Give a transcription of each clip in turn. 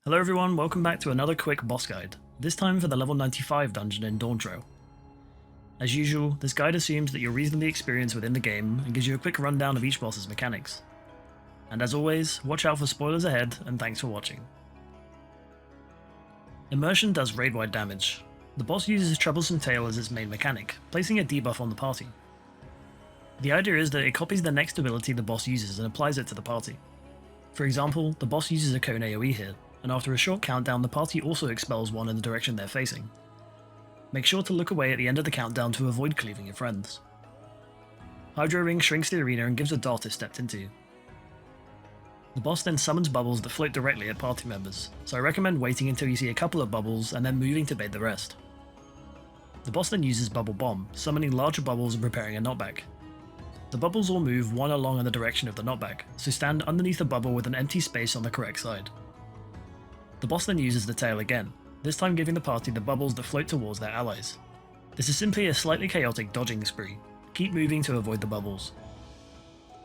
Hello everyone, welcome back to another quick boss guide, this time for the level 95 dungeon in Dawn Trail. As usual, this guide assumes that you're reasonably experienced within the game and gives you a quick rundown of each boss's mechanics. And as always, watch out for spoilers ahead, and thanks for watching. Immersion does raid-wide damage. The boss uses Troublesome Tail as its main mechanic, placing a debuff on the party. The idea is that it copies the next ability the boss uses and applies it to the party. For example, the boss uses a cone AoE here, and after a short countdown the party also expels one in the direction they're facing. Make sure to look away at the end of the countdown to avoid cleaving your friends. Hydro Ring shrinks the arena and gives a dot if stepped into. The boss then summons bubbles that float directly at party members, so I recommend waiting until you see a couple of bubbles and then moving to bait the rest. The boss then uses Bubble Bomb, summoning larger bubbles and preparing a knockback. The bubbles all move one along in the direction of the knockback, so stand underneath a bubble with an empty space on the correct side. The boss then uses the tail again, this time giving the party the bubbles that float towards their allies. This is simply a slightly chaotic dodging spree. Keep moving to avoid the bubbles.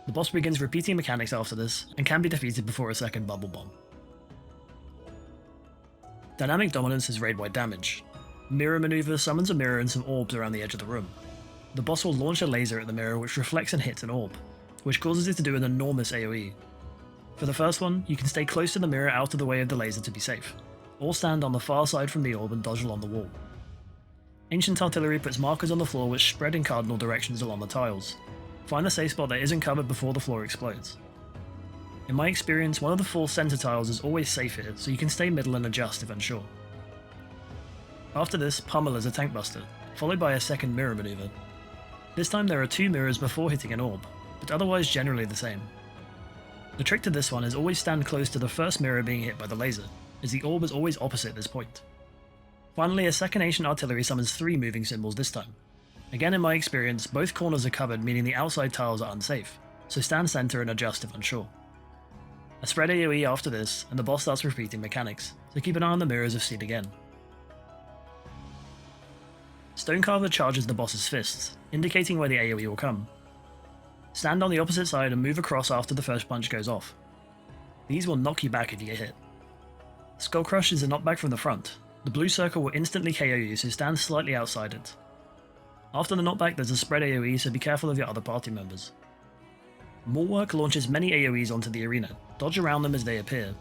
The boss begins repeating mechanics after this, and can be defeated before a second bubble bomb. Dynamic Dominance is raid-wide damage. Mirror Maneuver summons a mirror and some orbs around the edge of the room. The boss will launch a laser at the mirror which reflects and hits an orb, which causes it to do an enormous AoE. For the first one, you can stay close to the mirror out of the way of the laser to be safe, or stand on the far side from the orb and dodge along the wall. Ancient Artillery puts markers on the floor which spread in cardinal directions along the tiles. Find the safe spot that isn't covered before the floor explodes. In my experience, one of the 4 center tiles is always safe here, so you can stay middle and adjust if unsure. After this, Pummel is a tank buster, followed by a second mirror maneuver. This time there are 2 mirrors before hitting an orb, but otherwise generally the same. The trick to this one is always stand close to the first mirror being hit by the laser, as the orb is always opposite this point. Finally, a second Ancient Artillery summons 3 moving symbols this time. Again, in my experience, both corners are covered, meaning the outside tiles are unsafe, so stand center and adjust if unsure. A spread AoE after this, and the boss starts repeating mechanics, so keep an eye on the mirrors if seen again. Stonecarver charges the boss's fists, indicating where the AoE will come. Stand on the opposite side and move across after the first punch goes off. These will knock you back if you get hit. Skull Crush is a knockback from the front. The blue circle will instantly KO you, so stand slightly outside it. After the knockback there's a spread AoE, so be careful of your other party members. Moorwork launches many AoEs onto the arena, dodge around them as they appear.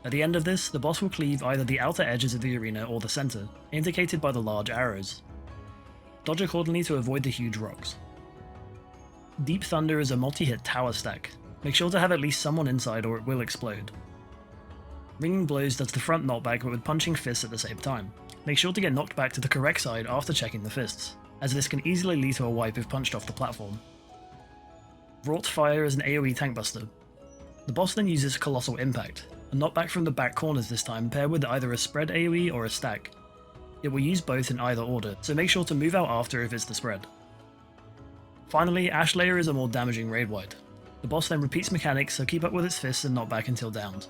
At the end of this, the boss will cleave either the outer edges of the arena or the center, indicated by the large arrows. Dodge accordingly to avoid the huge rocks. Deep Thunder is a multi-hit tower stack. Make sure to have at least someone inside or it will explode. Ringing Blows does the front knockback but with punching fists at the same time. Make sure to get knocked back to the correct side after checking the fists, as this can easily lead to a wipe if punched off the platform. Wrought Fire is an AoE tank buster. The boss then uses Colossal Impact, a knockback from the back corners this time paired with either a spread AoE or a stack. It will use both in either order, so make sure to move out after if it's the spread. Finally, Ash Layer is a more damaging raid-wide. The boss then repeats mechanics, so keep up with its fists and knock back until downed.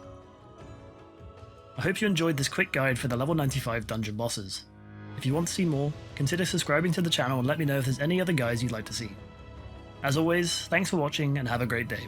I hope you enjoyed this quick guide for the level 95 dungeon bosses. If you want to see more, consider subscribing to the channel and let me know if there's any other guides you'd like to see. As always, thanks for watching and have a great day.